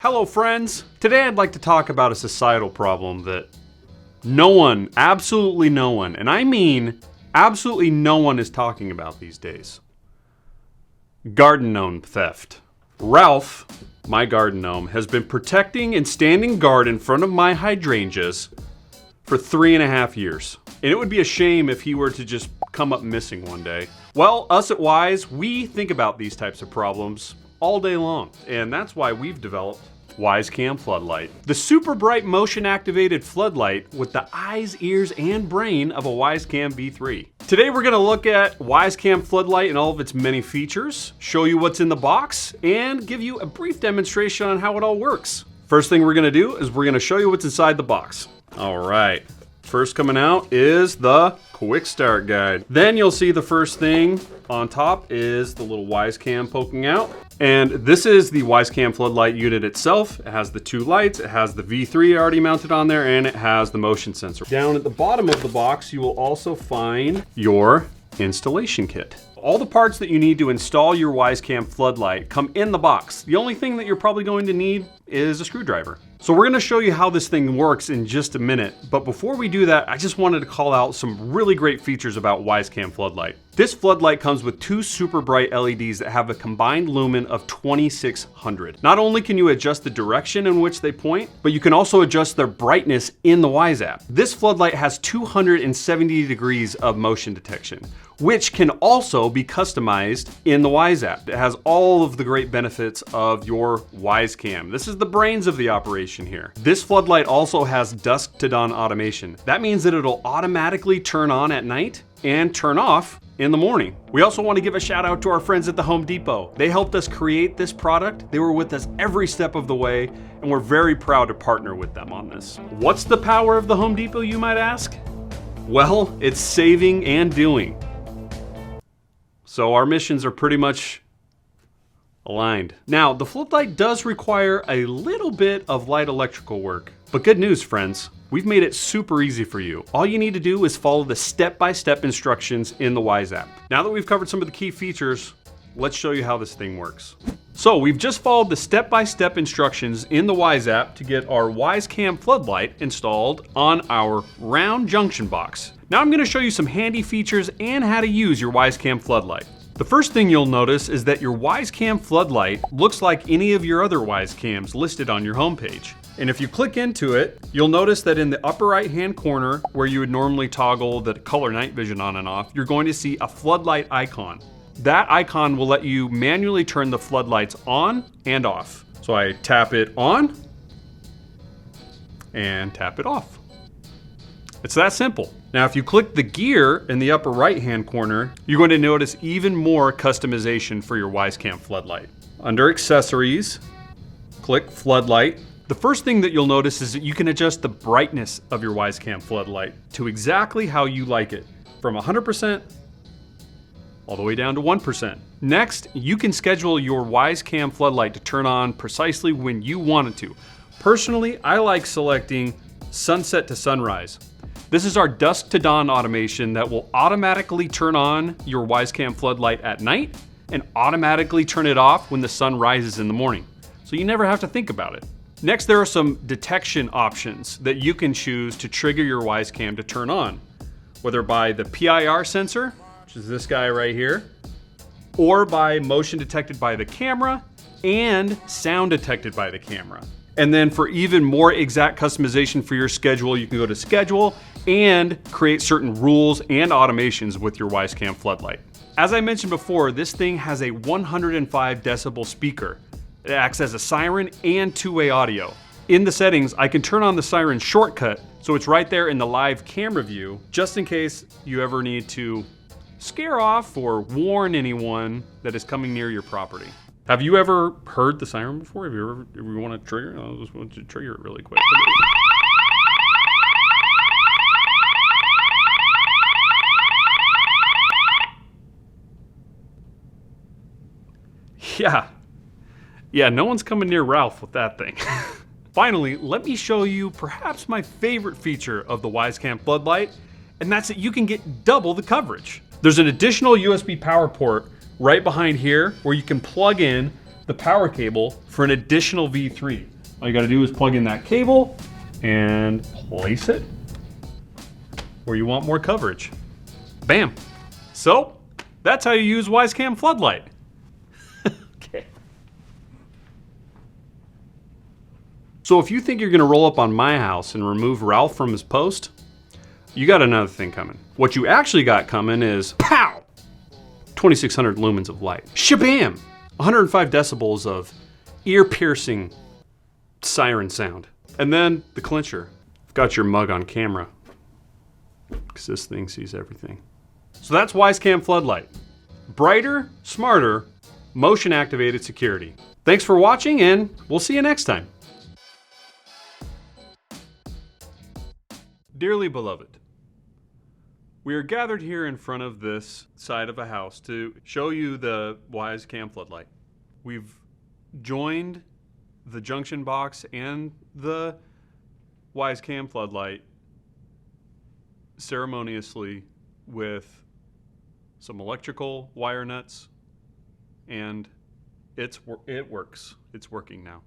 Hello friends! Today I'd like to talk about a societal problem that no one, absolutely no one, and I mean absolutely no one is talking about these days. Garden gnome theft. Ralph, my garden gnome, has been protecting and standing guard in front of my hydrangeas for 3.5 years. And it would be a shame if he were to just come up missing one day. Well, us at Wyze, we think about these types of problems all day long, and that's why we've developed Wyze Floodlight. The super bright motion activated floodlight with the eyes, ears, and brain of a Wyze V3. Today we're gonna look at Wyze Floodlight and all of its many features, show you what's in the box, and give you a brief demonstration on how it all works. First thing we're gonna do is we're gonna show you what's inside the box. All right, first coming out is the quick start guide. Then you'll see the first thing on top is the little Wyze poking out. And this is the Wyze Floodlight unit itself. It has the 2 lights, it has the V3 already mounted on there, and it has the motion sensor. Down at the bottom of the box, you will also find your installation kit. All the parts that you need to install your Wyze Floodlight come in the box. The only thing that you're probably going to need is a screwdriver. So we're gonna show you how this thing works in just a minute. But before we do that, I just wanted to call out some really great features about Wyze Floodlight. This floodlight comes with 2 super bright LEDs that have a combined lumen of 2600. Not only can you adjust the direction in which they point, but you can also adjust their brightness in the Wyze app. This floodlight has 270 degrees of motion detection, which can also be customized in the Wyze app. It has all of the great benefits of your Wyze Cam. This is the brains of the operation here. This floodlight also has dusk to dawn automation. That means that it'll automatically turn on at night and turn off in the morning. We also want to give a shout out to our friends at the Home Depot. They helped us create this product. They were with us every step of the way, and we're very proud to partner with them on this. What's the power of the Home Depot, you might ask? Well, it's saving and doing. So our missions are pretty much aligned. Now, the floodlight does require a little bit of light electrical work, but good news, friends. We've made it super easy for you. All you need to do is follow the step-by-step instructions in the Wyze app. Now that we've covered some of the key features, let's show you how this thing works. So we've just followed the step-by-step instructions in the Wyze app to get our Wyze Floodlight installed on our round junction box. Now I'm gonna show you some handy features and how to use your Wyze Floodlight. The first thing you'll notice is that your Wyze Floodlight looks like any of your other Wyze Cams listed on your homepage. And if you click into it, you'll notice that in the upper right-hand corner, where you would normally toggle the color night vision on and off, you're going to see a floodlight icon. That icon will let you manually turn the floodlights on and off. So I tap it on and tap it off. It's that simple. Now, if you click the gear in the upper right-hand corner, you're going to notice even more customization for your Wyze Floodlight. Under Accessories, click Floodlight. The first thing that you'll notice is that you can adjust the brightness of your Wyze Floodlight to exactly how you like it, from 100% all the way down to 1%. Next, you can schedule your Wyze Floodlight to turn on precisely when you want it to. Personally, I like selecting sunset to sunrise. This is our dusk to dawn automation that will automatically turn on your Wyze Floodlight at night and automatically turn it off when the sun rises in the morning. So you never have to think about it. Next, there are some detection options that you can choose to trigger your Wyze to turn on, whether by the PIR sensor, which is this guy right here, or by motion detected by the camera and sound detected by the camera. And then for even more exact customization for your schedule, you can go to Schedule and create certain rules and automations with your Wyze Floodlight. As I mentioned before, this thing has a 105 decibel speaker. It acts as a siren and 2-way audio. In the settings, I can turn on the siren shortcut, so it's right there in the live camera view, just in case you ever need to scare off or warn anyone that is coming near your property. Have you ever heard the siren before? Have you ever want to trigger it? I just want to trigger it really quick. Yeah, no one's coming near Ralph with that thing. Finally, let me show you perhaps my favorite feature of the Wyze Floodlight, and that's that you can get double the coverage. There's an additional USB power port right behind here where you can plug in the power cable for an additional V3. All you gotta do is plug in that cable and place it where you want more coverage. Bam. So, that's how you use Wyze Floodlight. Okay. So if you think you're gonna roll up on my house and remove Ralph from his post, you got another thing coming. What you actually got coming is, pow! 2,600 lumens of light. Shabam! 105 decibels of ear-piercing siren sound. And then the clincher. I've got your mug on camera, because this thing sees everything. So that's Wyze Floodlight. Brighter, smarter, motion-activated security. Thanks for watching, and we'll see you next time. Dearly beloved, we are gathered here in front of this side of a house to show you the Wyze Floodlight. We've joined the junction box and the Wyze Floodlight ceremoniously with some electrical wire nuts, and it works. It's working now.